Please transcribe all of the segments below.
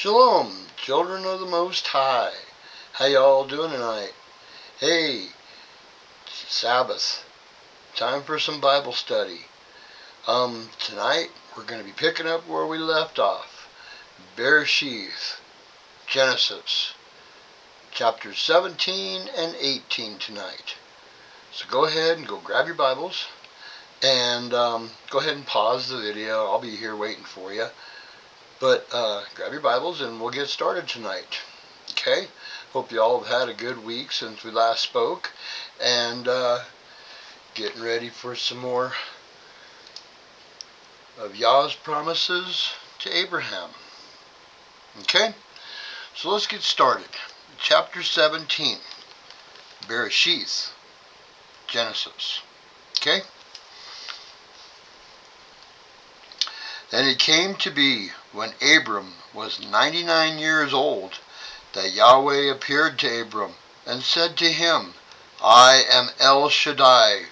Shalom, children of the Most High. How y'all doing tonight? Hey, Sabbath. Time for some Bible study. Tonight we're going to be picking up where we left off. Bereshith, Genesis, chapters 17 and 18 tonight. So go ahead and go grab your Bibles and go ahead and pause the video. I'll be here waiting for you. But grab your Bibles and we'll get started tonight. Okay? Hope you all have had a good week since we last spoke. And getting ready for some more of Yah's promises to Abraham. Okay? So let's get started. Chapter 17. Bereshith. Genesis. Okay? And it came to be, when Abram was 99 years old, that Yahweh appeared to Abram, and said to him, I am El Shaddai,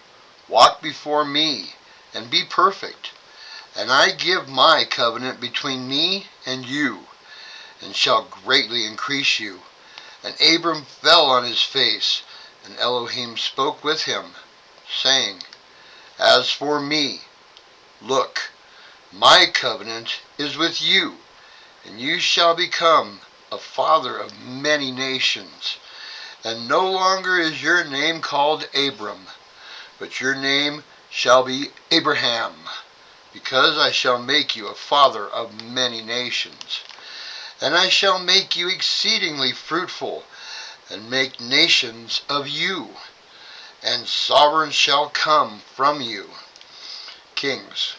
walk before me, and be perfect, and I give my covenant between me and you, and shall greatly increase you. And Abram fell on his face, and Elohim spoke with him, saying, As for me, look, my covenant is with you, and you shall become a father of many nations. And no longer is your name called Abram, but your name shall be Abraham, because I shall make you a father of many nations. And I shall make you exceedingly fruitful, and make nations of you, and sovereigns shall come from you, kings.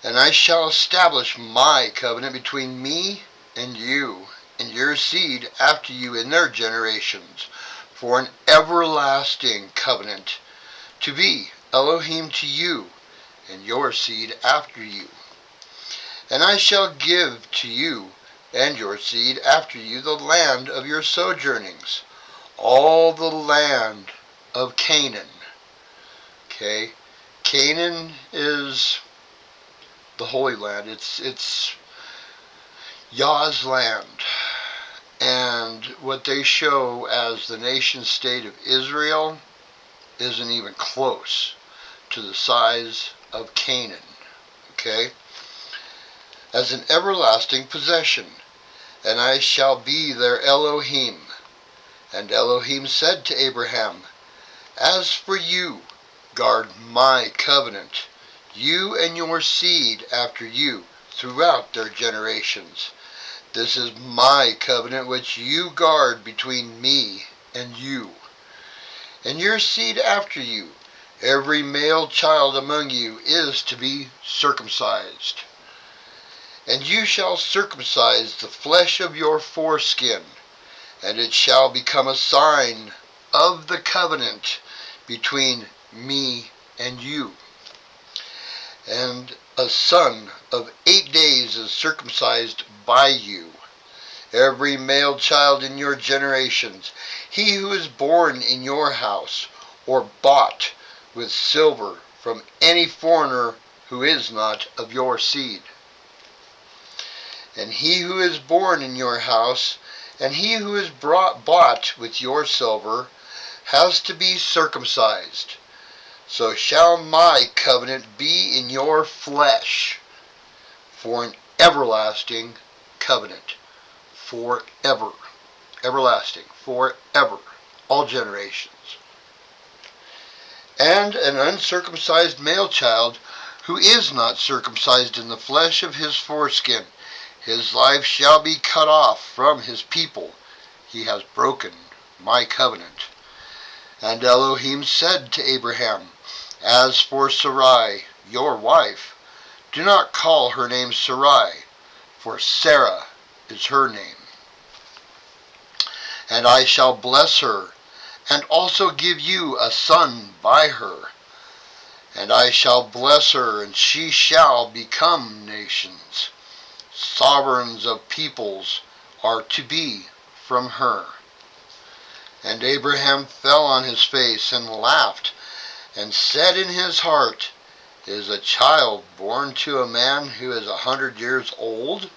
And I shall establish my covenant between me and you, and your seed after you in their generations, for an everlasting covenant, to be Elohim to you, and your seed after you. And I shall give to you and your seed after you the land of your sojournings, all the land of Canaan. Okay, Canaan is the Holy Land. It's Yah's land. And what they show as the nation state of Israel isn't even close to the size of Canaan. Okay? As an everlasting possession. And I shall be their Elohim. And Elohim said to Abraham, As for you, guard my covenant, you and your seed after you, throughout their generations. This is my covenant which you guard between me and you, and your seed after you. Every male child among you is to be circumcised. And you shall circumcise the flesh of your foreskin, and it shall become a sign of the covenant between me and you. And a son of 8 days is circumcised by you, every male child in your generations, he who is born in your house, or bought with silver from any foreigner who is not of your seed. And he who is born in your house, and he who is bought with your silver, has to be circumcised. So shall my covenant be in your flesh, for an everlasting covenant, forever, everlasting, forever, all generations. And an uncircumcised male child, who is not circumcised in the flesh of his foreskin, his life shall be cut off from his people. He has broken my covenant. And Elohim said to Abraham, As for Sarai, your wife, do not call her name Sarai, for Sarah is her name. And I shall bless her, and also give you a son by her. And I shall bless her, and she shall become nations. Sovereigns of peoples are to be from her. And Abraham fell on his face and laughed, and said in his heart, Is a child born to a man who is 100 years old?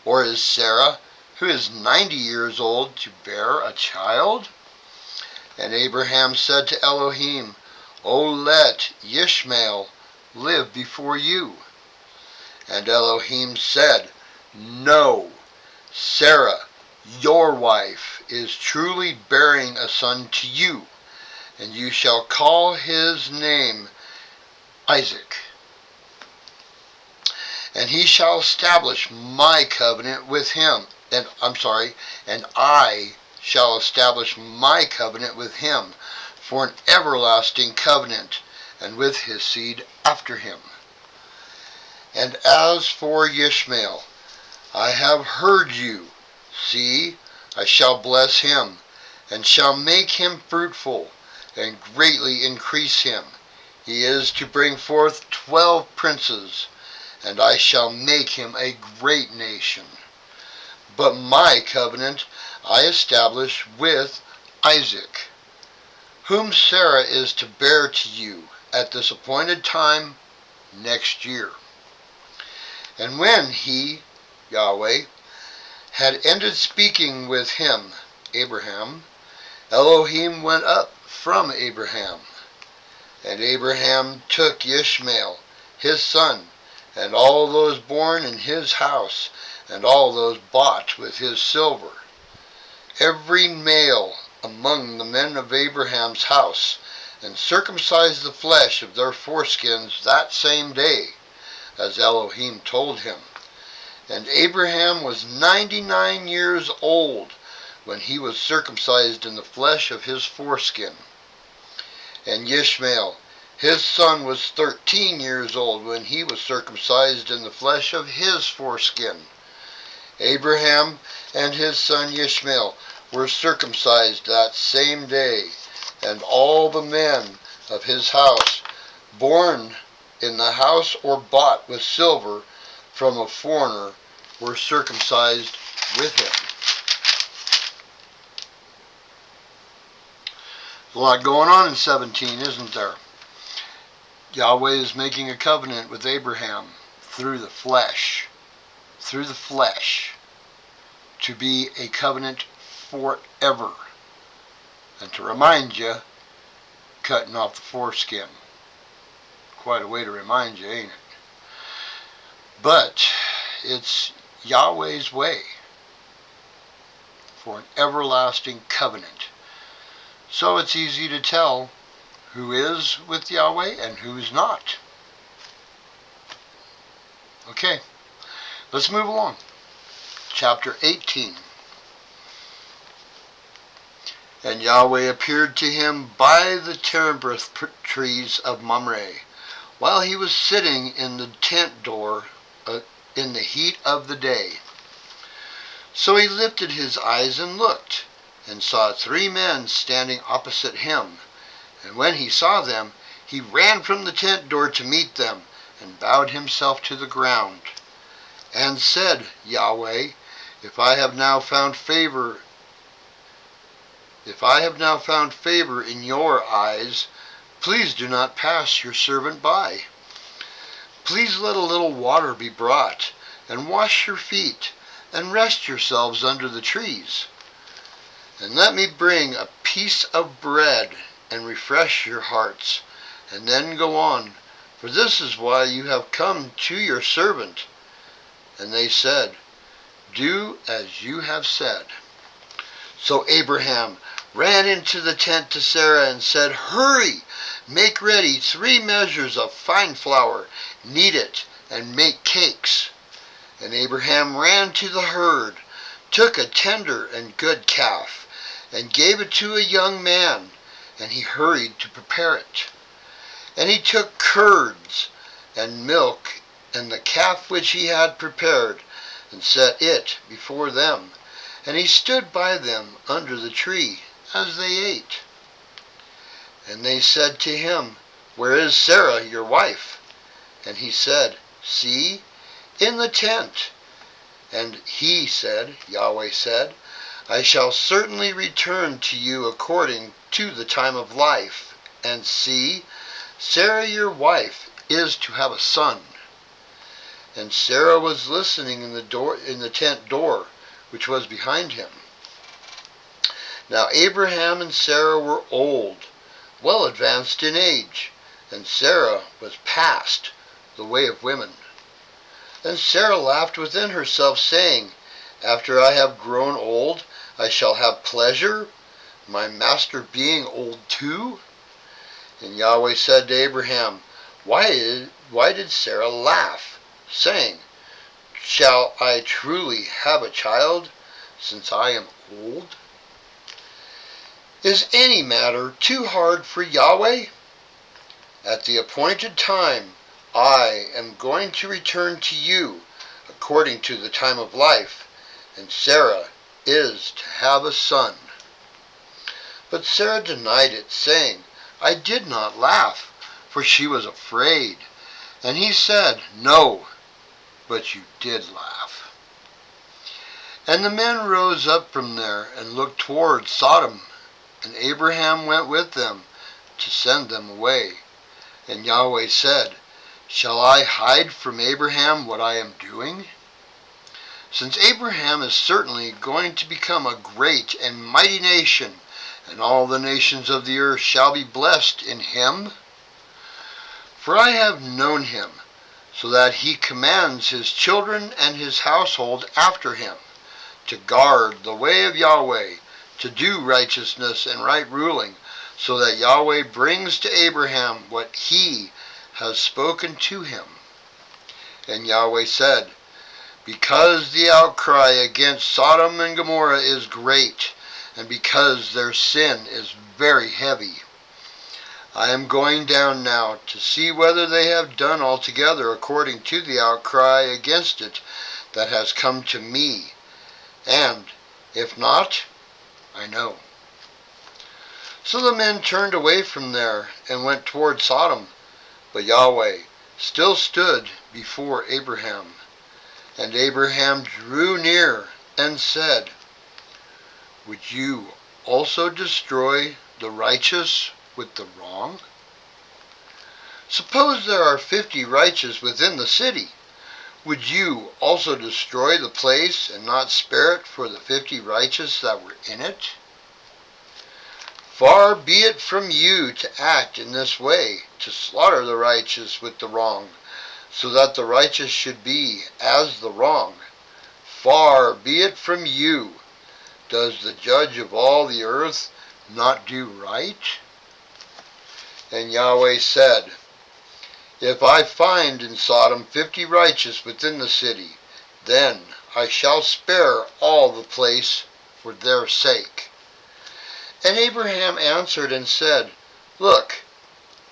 Or is Sarah who is 90 years old, to bear a child? And Abraham said to Elohim, O let Ishmael live before you. And Elohim said, No, Sarah, your wife, is truly bearing a son to you, and you shall call his name Isaac. And he shall establish my covenant with him. And I shall establish my covenant with him for an everlasting covenant, and with his seed after him. And as for Ishmael, I have heard you. See, I shall bless him, and shall make him fruitful, and greatly increase him. He is to bring forth 12 princes, and I shall make him a great nation. But my covenant I establish with Isaac, whom Sarah is to bear to you at this appointed time next year. And when he, Yahweh, had ended speaking with him, Abraham, Elohim went up from Abraham. And Abraham took Ishmael, his son, and all those born in his house, and all those bought with his silver, every male among the men of Abraham's house, and circumcised the flesh of their foreskins that same day, as Elohim told him. And Abraham was 99 years old when he was circumcised in the flesh of his foreskin. And Ishmael, his son, was 13 years old when he was circumcised in the flesh of his foreskin. Abraham and his son Ishmael were circumcised that same day, and all the men of his house, born in the house or bought with silver from a foreigner, were circumcised with him. A lot going on in 17, isn't there? Yahweh is making a covenant with Abraham through the flesh, to be a covenant forever. And to remind you, cutting off the foreskin. Quite a way to remind you, ain't it? But it's Yahweh's way for an everlasting covenant. So it's easy to tell who is with Yahweh and who's not. Okay, let's move along. Chapter 18. And Yahweh appeared to him by the terebinth trees of Mamre, while he was sitting in the tent door in the heat of the day. So he lifted his eyes and looked, and saw 3 men standing opposite him. And when he saw them, he ran from the tent door to meet them, and bowed himself to the ground, and said, Yahweh, if I have now found favor in your eyes, please do not pass your servant by. Please let a little water be brought, and wash your feet, and rest yourselves under the trees. And let me bring a piece of bread, and refresh your hearts, and then go on, for this is why you have come to your servant. And they said, Do as you have said. So Abraham ran into the tent to Sarah and said, Hurry, make ready 3 measures of fine flour, knead it, and make cakes. And Abraham ran to the herd, took a tender and good calf, and gave it to a young man, and he hurried to prepare it. And he took curds and milk, and the calf which he had prepared, and set it before them. And he stood by them under the tree, as they ate. And they said to him, Where is Sarah, your wife? And he said, See, in the tent. And he said, Yahweh said, I shall certainly return to you according to the time of life. And see, Sarah your wife is to have a son. And Sarah was listening in the tent door, which was behind him. Now Abraham and Sarah were old, well advanced in age, and Sarah was past the way of women. And Sarah laughed within herself, saying, After I have grown old, I shall have pleasure, my master being old too? And Yahweh said to Abraham, Why did Sarah laugh, saying, Shall I truly have a child, since I am old? Is any matter too hard for Yahweh? At the appointed time, I am going to return to you according to the time of life, and Sarah is to have a son. But Sarah denied it, saying, I did not laugh, for she was afraid. And he said, No, but you did laugh. And the men rose up from there and looked toward Sodom, and Abraham went with them to send them away. And Yahweh said, Shall I hide from Abraham what I am doing? Since Abraham is certainly going to become a great and mighty nation, and all the nations of the earth shall be blessed in him. For I have known him, so that he commands his children and his household after him, to guard the way of Yahweh, to do righteousness and right ruling, so that Yahweh brings to Abraham what he has spoken to him. And Yahweh said, Because the outcry against Sodom and Gomorrah is great, and because their sin is very heavy, I am going down now to see whether they have done altogether according to the outcry against it that has come to me, and if not, I know. So the men turned away from there and went toward Sodom, but Yahweh still stood before Abraham. And Abraham drew near and said, Would you also destroy the righteous with the wrong? Suppose there are 50 righteous within the city. Would you also destroy the place and not spare it for the 50 righteous that were in it? Far be it from you to act in this way, to slaughter the righteous with the wrong, so that the righteous should be as the wrong. Far be it from you. Does the judge of all the earth not do right? And Yahweh said, If I find in Sodom 50 righteous within the city, then I shall spare all the place for their sake. And Abraham answered and said, Look,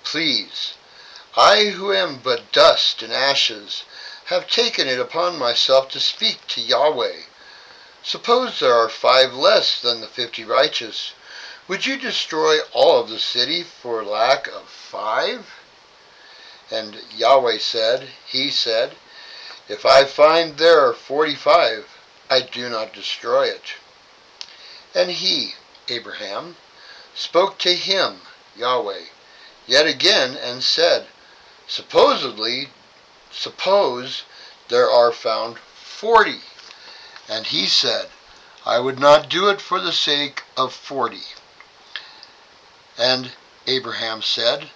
please, I who am but dust and ashes, have taken it upon myself to speak to Yahweh. Suppose there are 5 less than the 50 righteous. Would you destroy all of the city for lack of 5? And Yahweh said, He said, If I find there 45, I do not destroy it. And he, Abraham, spoke to him, Yahweh, yet again and said, Suppose there are found 40. And he said, I would not do it for the sake of 40. And Abraham said,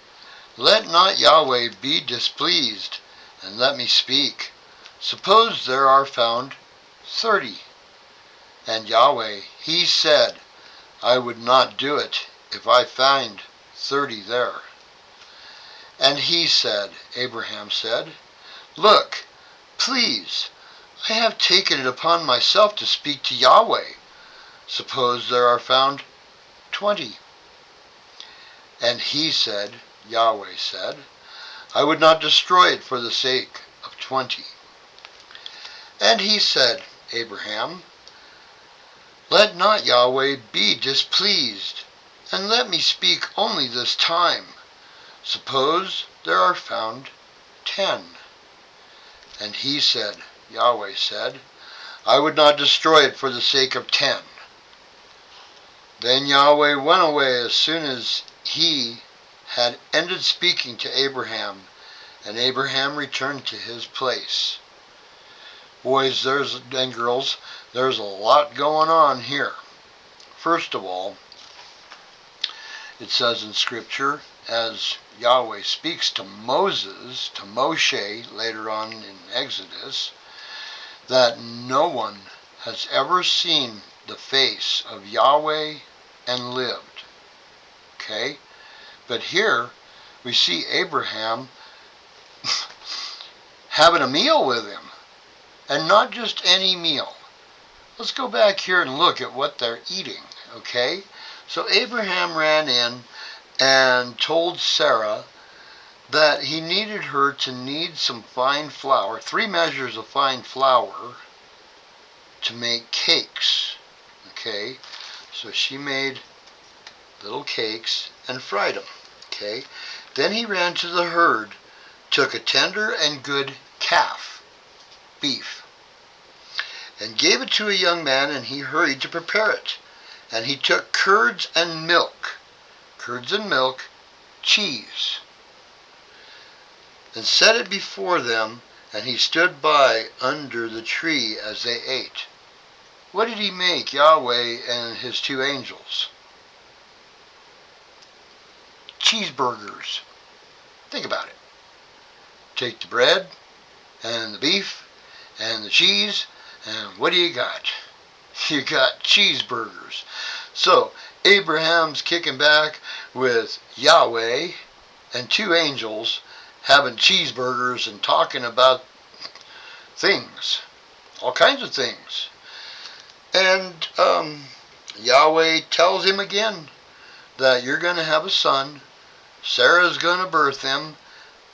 Let not Yahweh be displeased, and let me speak. Suppose there are found 30. And Yahweh, He said, I would not do it if I find 30 there. And he said, Abraham said, Look, please, I have taken it upon myself to speak to Yahweh. Suppose there are found 20. And he said, Yahweh said, I would not destroy it for the sake of 20. And he said, Abraham, Let not Yahweh be displeased, and let me speak only this time. Suppose there are found 10. And he said, Yahweh said, I would not destroy it for the sake of 10. Then Yahweh went away as soon as he had ended speaking to Abraham, and Abraham returned to his place. boys and girls, there's a lot going on here. First of all, it says in Scripture, as Yahweh speaks to Moses, to Moshe, later on in Exodus, that no one has ever seen the face of Yahweh and lived. Okay? But here, we see Abraham having a meal with him. And not just any meal. Let's go back here and look at what they're eating. Okay? So Abraham ran in and told Sarah that he needed her to knead some fine flour, 3 measures of fine flour, to make cakes. Okay? So she made little cakes and fried them. Okay? Then he ran to the herd, took a tender and good calf, beef, and gave it to a young man, and he hurried to prepare it. And he took curds and milk, cheese, and set it before them, and he stood by under the tree as they ate. What did he make, Yahweh and his 2 angels? Cheeseburgers. Think about it. Take the bread and the beef and the cheese, and what do you got? You got cheeseburgers. So Abraham's kicking back with Yahweh and 2 angels having cheeseburgers and talking about things, all kinds of things. And Yahweh tells him again that you're going to have a son. Sarah's going to birth him.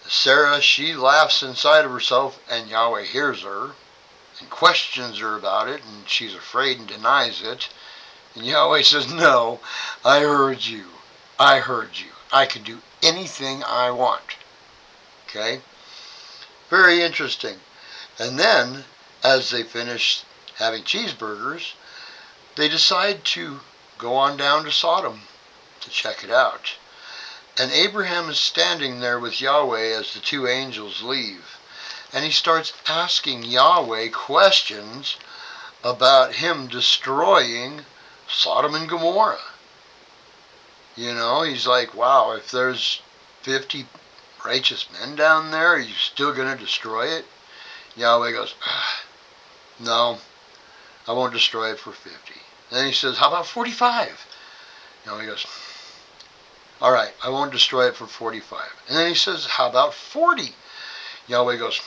Sarah, she laughs inside of herself, and Yahweh hears her and questions her about it, and she's afraid and denies it. And Yahweh says, no, I heard you. I can do anything I want. Okay? Very interesting. And then, as they finish having cheeseburgers, they decide to go on down to Sodom to check it out. And Abraham is standing there with Yahweh as the 2 angels leave. And he starts asking Yahweh questions about him destroying Sodom and Gomorrah. You know, he's like, wow, if there's 50 righteous men down there, are you still going to destroy it? Yahweh goes, no, I won't destroy it for 50. And then he says, how about 45? Yahweh goes, all right, I won't destroy it for 45. And then he says, how about 40? Yahweh goes,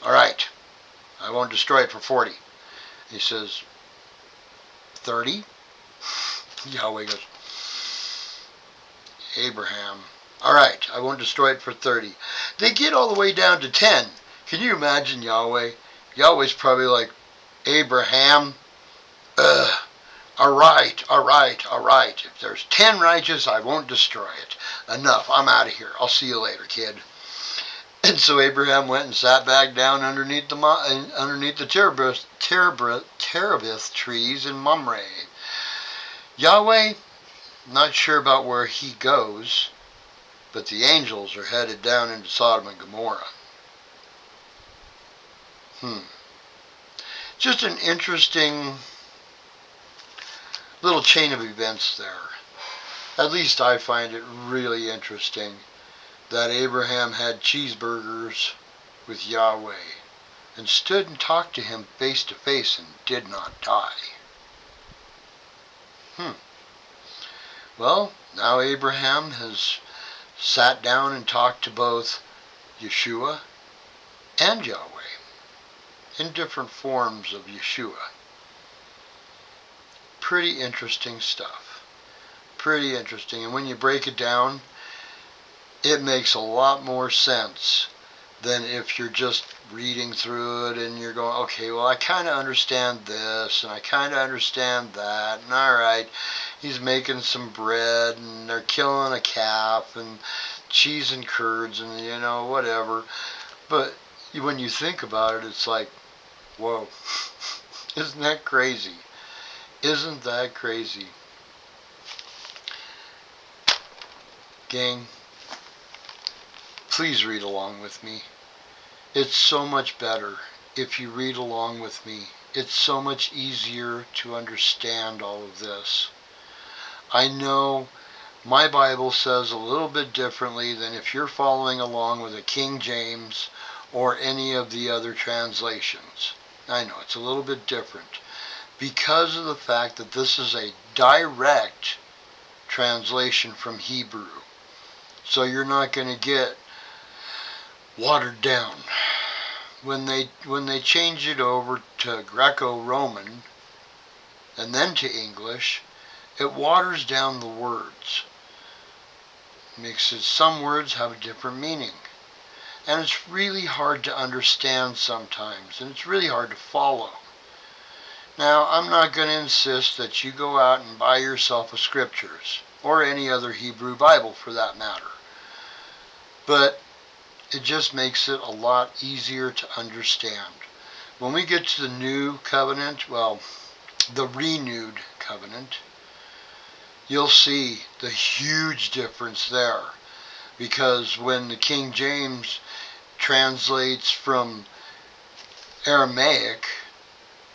all right, I won't destroy it for 40. He says, 30? Yahweh goes, Abraham, all right, I won't destroy it for 30. They get all the way down to 10. Can you imagine Yahweh? Yahweh's probably like, Abraham, all right. If there's 10 righteous, I won't destroy it. Enough, I'm out of here. I'll see you later, kid. And so Abraham went and sat back down underneath the terebinth trees in Mamre. Yahweh, not sure about where he goes, but the angels are headed down into Sodom and Gomorrah. Just an interesting little chain of events there. At least I find it really interesting that Abraham had cheeseburgers with Yahweh and stood and talked to him face to face and did not die. Well, now Abraham has sat down and talked to both Yeshua and Yahweh in different forms of Yeshua. Pretty interesting stuff. Pretty interesting. And when you break it down, it makes a lot more sense than if you're just reading through it and you're going, okay, well, I kind of understand this and I kind of understand that, and all right, he's making some bread and they're killing a calf and cheese and curds and, you know, whatever. But when you think about it, it's like, whoa, isn't that crazy? Isn't that crazy? Gang, please read along with me. It's so much better if you read along with me. It's so much easier to understand all of this. I know my Bible says a little bit differently than if you're following along with a King James or any of the other translations. I know it's a little bit different because of the fact that this is a direct translation from Hebrew. So you're not going to get watered down. When they change it over to Greco-Roman and then to English, it waters down the words. Makes it, some words have a different meaning. And it's really hard to understand sometimes, and it's really hard to follow. Now, I'm not going to insist that you go out and buy yourself a scriptures, or any other Hebrew Bible for that matter. But it just makes it a lot easier to understand. When we get to the new covenant, well, the renewed covenant, you'll see the huge difference there. Because when the King James translates from Aramaic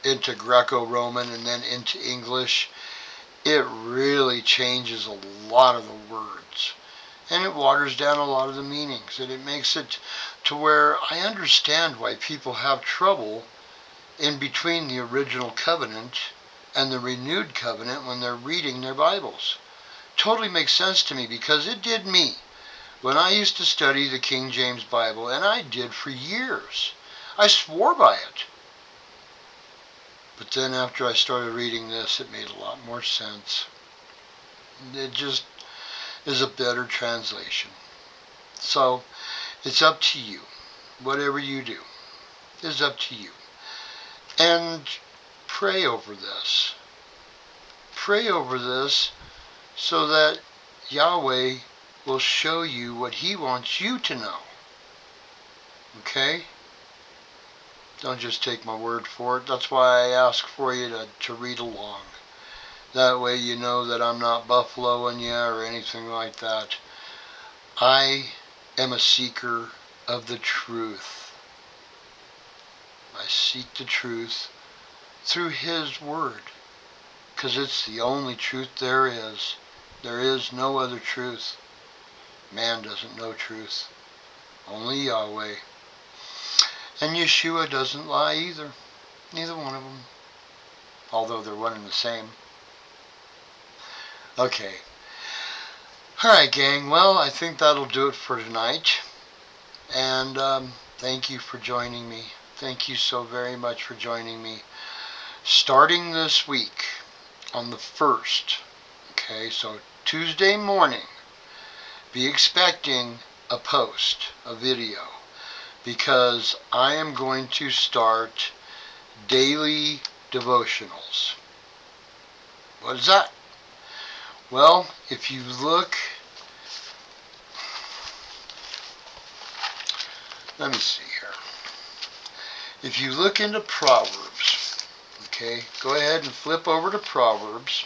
into Greco-Roman and then into English, it really changes a lot of the words. And it waters down a lot of the meanings. And it makes it to where I understand why people have trouble in between the original covenant and the renewed covenant when they're reading their Bibles. Totally makes sense to me because it did me. When I used to study the King James Bible, and I did for years, I swore by it. But then after I started reading this, it made a lot more sense. It just is a better translation. So, it's up to you. Whatever you do is up to you. And pray over this. Pray over this so that Yahweh will show you what He wants you to know. Okay? Don't just take my word for it. That's why I ask for you to read along. That way you know that I'm not buffaloing you or anything like that. I am a seeker of the truth. I seek the truth through His Word. Because it's the only truth there is. There is no other truth. Man doesn't know truth. Only Yahweh. And Yeshua doesn't lie either. Neither one of them. Although they're one and the same. Okay. Alright, gang. Well, I think that'll do it for tonight. And thank you for joining me. Thank you so very much for joining me. Starting this week on the 1st. Okay, so Tuesday morning. Be expecting a post, a video. Because I am going to start daily devotionals. What is that? Well, if you look, let me see here. If you look into Proverbs, okay, go ahead and flip over to Proverbs.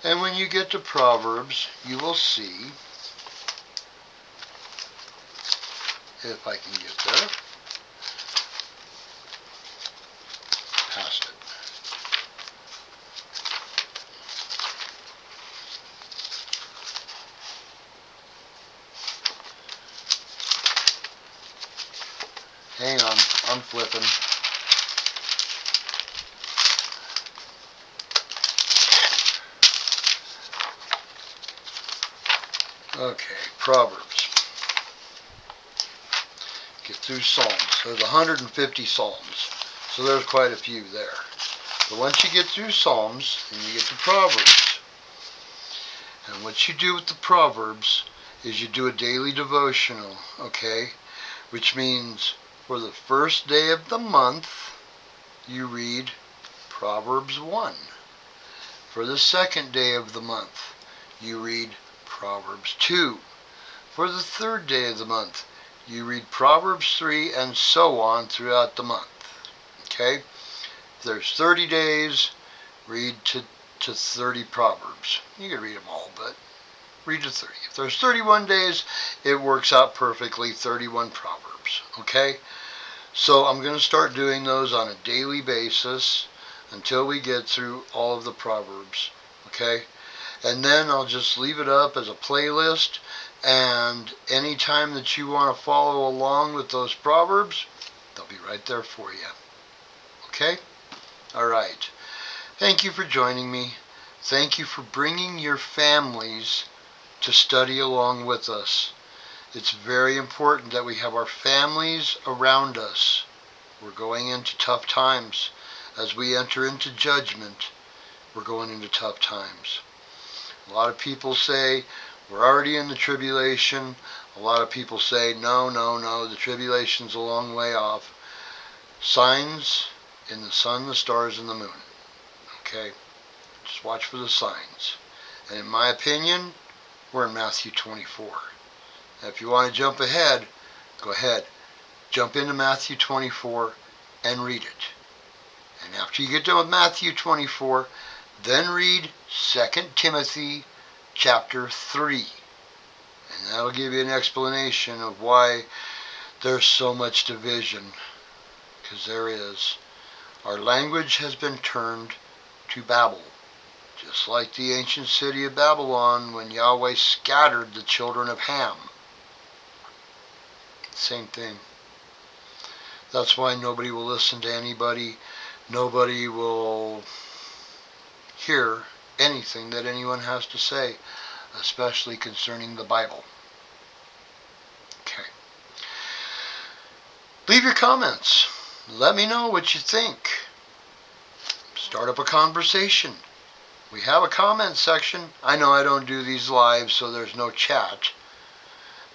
And when you get to Proverbs, you will see, if I can get there, past it. Hang on, I'm flipping. Okay, Proverbs. Get through Psalms. There's 150 Psalms, so there's quite a few there. But once you get through Psalms, then you get to Proverbs. And what you do with the Proverbs is you do a daily devotional, okay? Which means for the first day of the month, you read Proverbs 1. For the second day of the month, you read Proverbs 2. For the third day of the month, you read Proverbs 3 and so on throughout the month. Okay? If there's 30 days, read to 30 Proverbs. You can read them all, but read to 30. If there's 31 days, it works out perfectly, 31 Proverbs. Okay? So I'm going to start doing those on a daily basis until we get through all of the Proverbs. Okay? And then I'll just leave it up as a playlist, and anytime that you want to follow along with those Proverbs, they'll be right there for you. Okay? Alright. Thank you for joining me. Thank you for bringing your families to study along with us. It's very important that we have our families around us. We're going into tough times. As we enter into judgment, we're going into tough times. A lot of people say, we're already in the tribulation. A lot of people say, no, the tribulation's a long way off. Signs in the sun, the stars, and the moon. Okay? Just watch for the signs. And in my opinion, we're in Matthew 24. Now, if you want to jump ahead, go ahead. Jump into Matthew 24 and read it. And after you get done with Matthew 24, then read 2 Timothy chapter 3. And that'll give you an explanation of why there's so much division. Because there is. Our language has been turned to Babel. Just like the ancient city of Babylon when Yahweh scattered the children of Ham. Same thing. That's why nobody will listen to anybody. Nobody will hear anything that anyone has to say, especially concerning the Bible. Okay. Leave your comments. Let me know what you think. Start up a conversation. We have a comment section. I know I don't do these live, so there's no chat.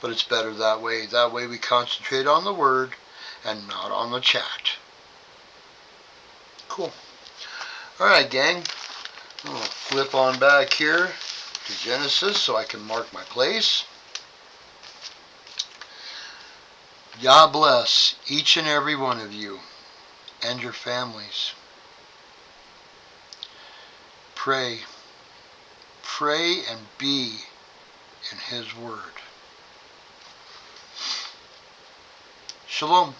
But it's better that way. That way we concentrate on the word and not on the chat. Cool. Alright, gang. I'm going to flip on back here to Genesis so I can mark my place. Yah bless each and every one of you and your families. Pray. Pray and be in His Word. Shalom.